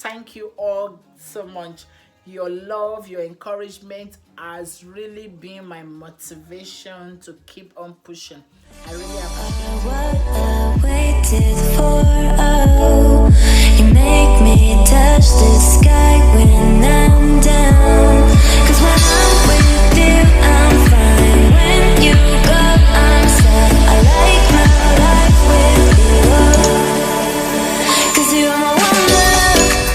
Thank you all so much. Your love, your encouragement has really been my motivation to keep on pushing. I really appreciate what I waited for. Oh, you make me touch the sky when I'm down. 'Cause when I'm with you, I'm fine. When you go, I'm sad. I like my life with you. 'Cause you're my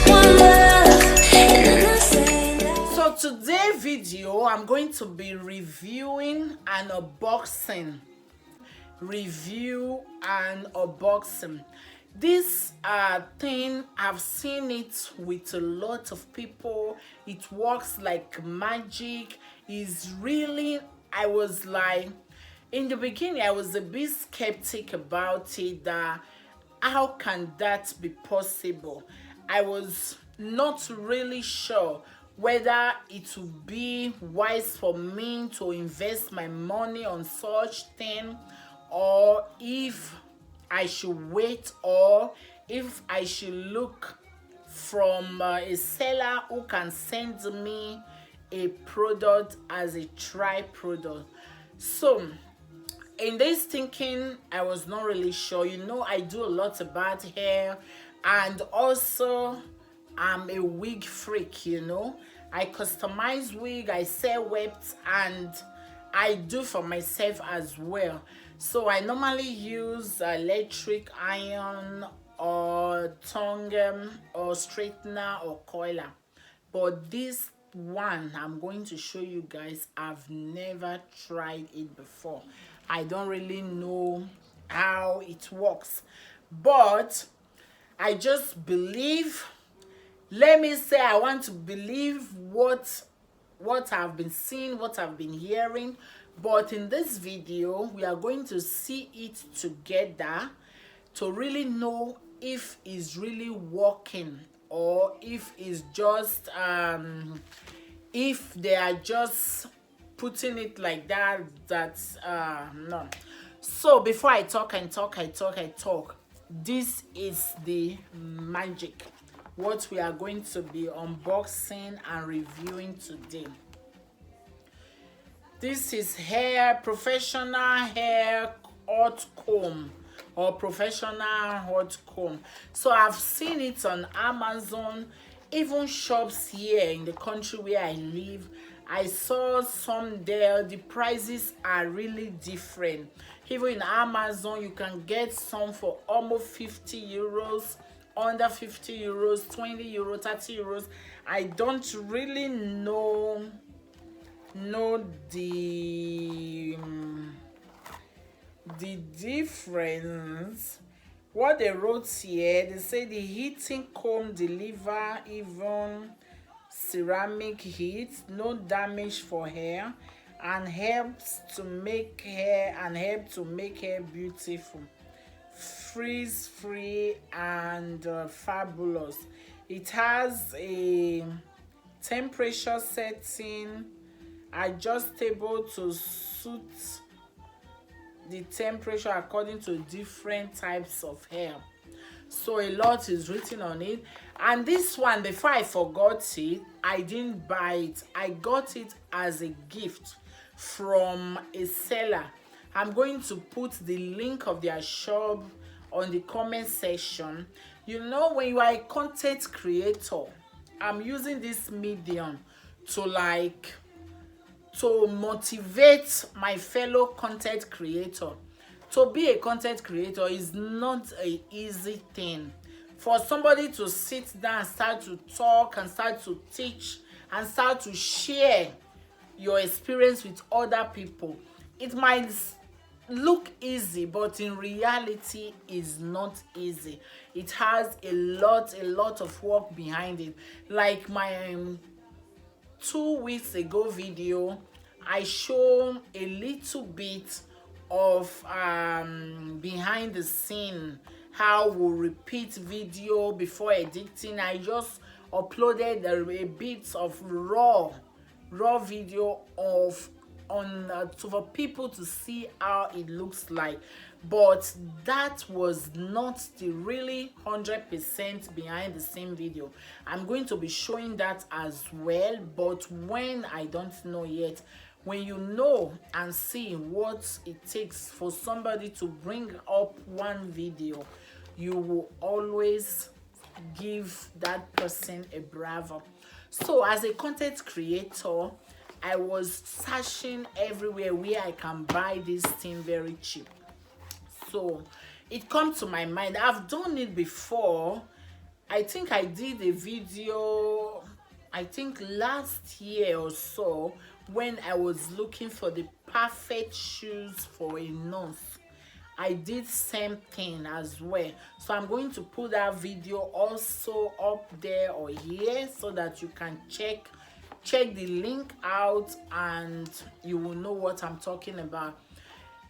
one love, and then I say that. So today's video, I'm going to be reviewing and unboxing. This thing, I've seen it with a lot of people. It works like magic. Is really, I was like, in the beginning I was a bit skeptic about it, that how can that be possible. I was not really sure whether it would be wise for me to invest my money on such thing, or if I should wait, or if I should look from a seller who can send me a product as a try product. So in this thinking, I was not really sure. You know, I do a lot about hair, and also I'm a wig freak, you know. I customize wig, I sell webs, and I do for myself as well. So I normally use electric iron or tongue or straightener or coiler. But this one I'm going to show you guys, I've never tried it before. I don't really know how it works, but I just believe, let me say, I want to believe what I've been seeing, what I've been hearing. But in this video, we are going to see it together to really know if it's really working, or if it's just if they are just putting it like that. That's no. So before I talk, this is the magic, what we are going to be unboxing and reviewing today. This is professional hair hot comb, or professional hot comb. So I've seen it on Amazon, even shops here in the country where I live. I saw some there. The prices are really different. Even in Amazon, you can get some for almost 50 euros, under 50 euros, 20 euros, 30 euros. I don't really know the difference. What they wrote here, they say the heating comb deliver even ceramic heat, no damage for hair, and helps to make hair beautiful, frizz free, and fabulous. It has a temperature setting, adjustable to suit the temperature according to different types of hair. So a lot is written on it. And this one, before I forgot it, I didn't buy it. I got it as a gift from a seller. I'm going to put the link of their shop on the comment section. You know, when you are a content creator, I'm using this medium to motivate my fellow content creator. To be a content creator is not an easy thing. For somebody to sit down and start to talk and start to teach and start to share your experience with other people, it might look easy, but in reality is not easy. It has a lot of work behind it. Like my 2 weeks ago video, I show a little bit of behind the scene, how we repeat video before editing. I just uploaded a bit of raw video for people to see how it looks like. but that was not the really 100% behind the scene video. I'm going to be showing that as well, but when I don't know yet. When you know and see what it takes for somebody to bring up one video, you will always give that person a bravo. So as a content creator, I was searching everywhere where I can buy this thing very cheap. So it comes to my mind. I've done it before. I think I did a video, I think last year or so, when I was looking for the perfect shoes for a nurse. I did same thing as well. So I'm going to put that video also up there or here so that you can check the link out and you will know what I'm talking about.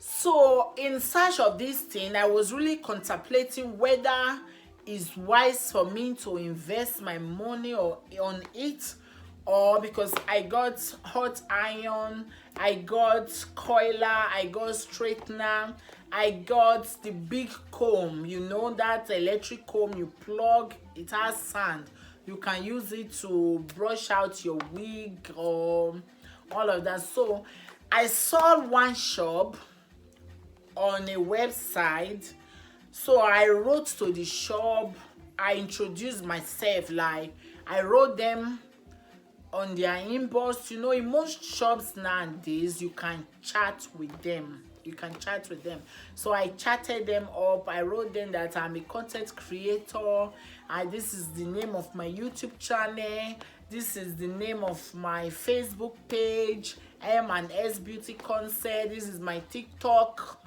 So in search of this thing, I was really contemplating whether it's wise for me to invest my money on it, or because I got hot iron, I got coiler, I got straightener, I got the big comb, you know, that electric comb you plug, it has sand. You can use it to brush out your wig or all of that. So I saw one shop on a website. So I wrote to the shop, I introduced myself, like I wrote them on their inbox. You know, in most shops nowadays, you can chat with them. So I chatted them up. I wrote them that I'm a content creator, and this is the name of my YouTube channel. This is the name of my Facebook page, MnSBeautyKonzept. This is my TikTok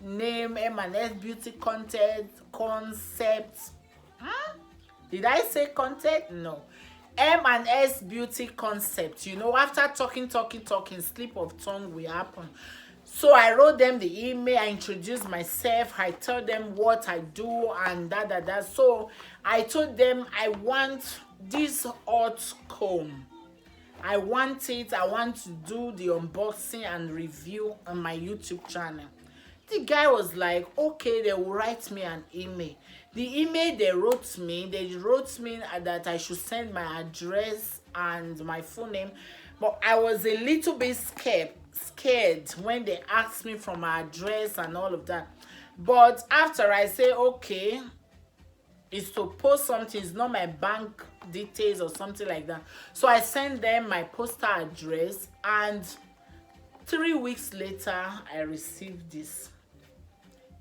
name, MnSBeautyKonzept. Did I say content? No. MnSBeautyKonzept. You know, after talking, slip of tongue will happen. So I wrote them the email, I introduced myself, I told them what I do and that. So I told them I want this hot comb. I want to do the unboxing and review on my YouTube channel. The guy was like, okay, they will write me an email. The email they wrote me that I should send my address and my full name, but I was a little bit scared when they asked me for my address and all of that. But after I say, okay, it's to post something, it's not my bank details or something like that. So I sent them my postal address, and 3 weeks later, I received this.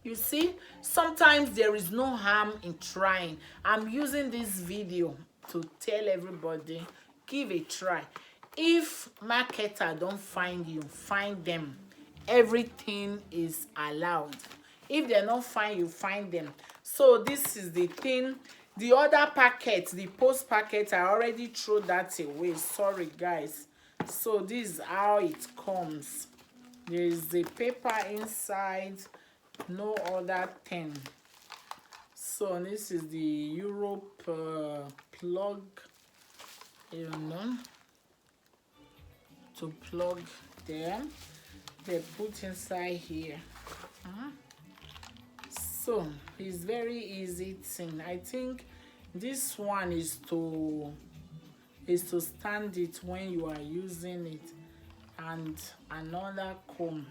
You see, sometimes there is no harm in trying. I'm using this video to tell everybody, give a try. If marketer don't find you, find them. Everything is allowed. If they don't find you, find them. So this is the thing. The other packet, the post packet, I already threw that away. Sorry guys. So this is how it comes. There is the paper inside, no other thing. So this is the Europe plug, you know, to plug them. They put inside here. So it's very easy thing. I think this one is to stand it when you are using it, and another comb.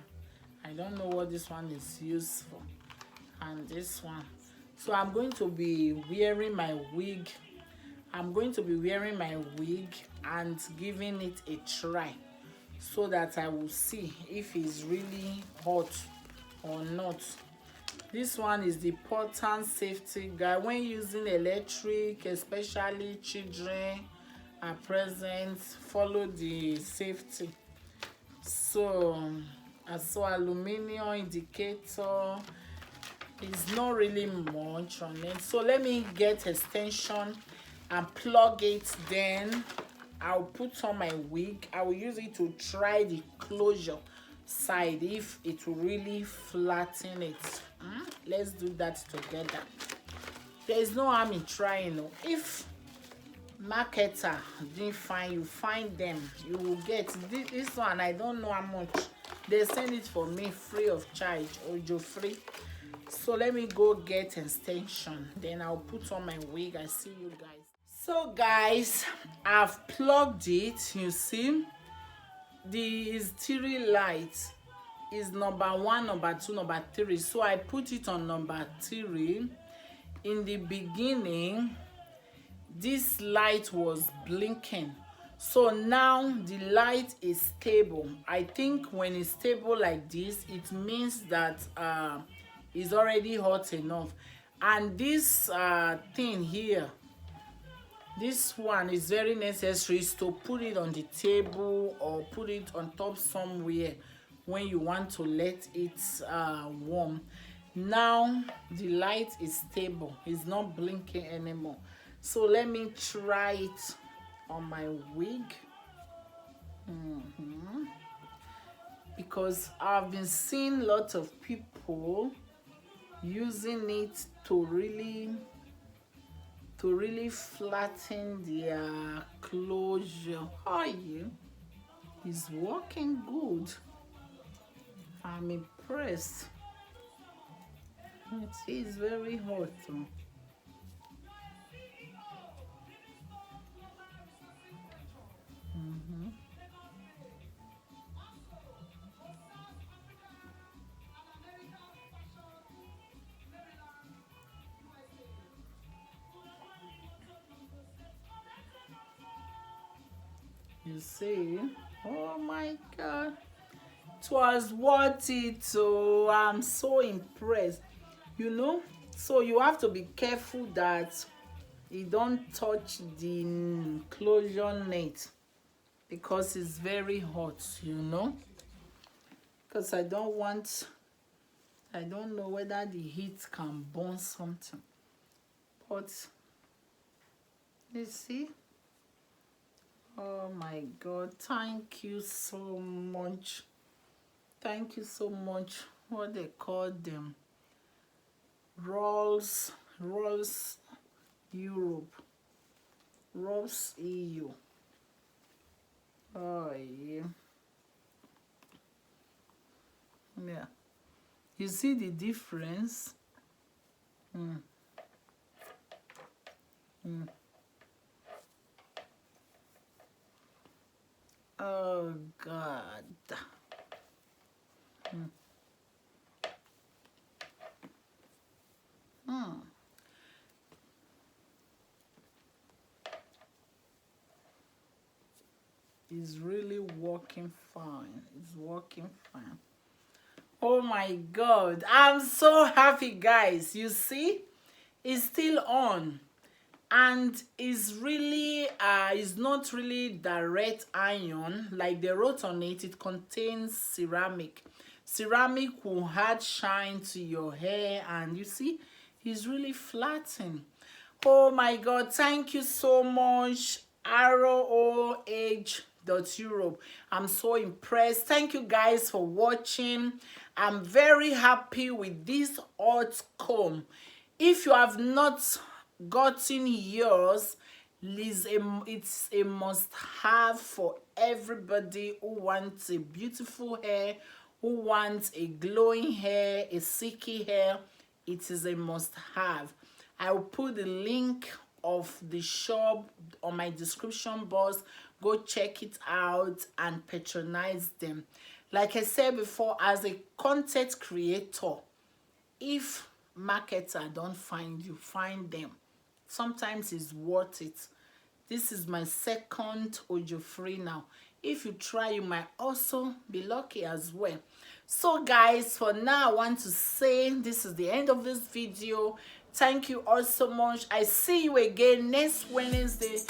I don't know what this one is used for, and this one. So I'm going to be wearing my wig. And giving it a try, so that I will see if it's really hot or not. This one is the important safety guide when using electric, especially children are present. Follow the safety. So aluminum indicator is not really much on it. So let me get extension and plug it. Then I'll put on my wig. I will use it to try the closure side, if it will really flatten it. Let's do that together. There is no harm in trying. If marketer didn't find you, find them. You will get this one. I don't know how much they send it for me free of charge, or free. So let me go get extension, then I'll put on my wig. I see you guys. So guys, I've plugged it. You see the stereo light is number 1, number 2, number 3. So I put it on number 3. In the beginning, this light was blinking. So now the light is stable. I think when it's stable like this, it means that it's already hot enough. And this thing here, this one is very necessary, is to put it on the table or put it on top somewhere when you want to let it warm. Now the light is stable, it's not blinking anymore. So let me try it on my wig. Because I've been seeing lots of people using it to really flatten their closure. How you? It's working good. I'm impressed. It is very hot though. You see, oh my god, it was worth it. So I'm so impressed, you know. So you have to be careful that you don't touch the closure net because it's very hot, you know. Because I don't know whether the heat can burn something, but you see. Oh my god, thank you so much. Thank you so much. What they call them? Rolls Europe. Rolls EU. Oh yeah. Yeah. You see the difference? Oh god. It's really working fine. It's working fine. Oh my god, I'm so happy, guys. You see, it's still on. And it's really it's not really direct iron like they wrote on it. It contains ceramic. Ceramic will add shine to your hair, and you see it's really flattening. Oh my god, thank you so much, ROH.Europe. I'm so impressed. Thank you guys for watching. I'm very happy with this hot comb. If you have not gotten yours, it's a must-have for everybody who wants a beautiful hair, who wants a glowing hair, a silky hair. It is a must-have. I will put the link of the shop on my description box. Go check it out and patronize them. Like I said before, as a content creator, if marketer don't find you, find them. Sometimes it's worth it. This is my second ojo free now. If you try, you might also be lucky as well. So guys, for now I want to say this is the end of this video. Thank you all so much. I see you again next Wednesday.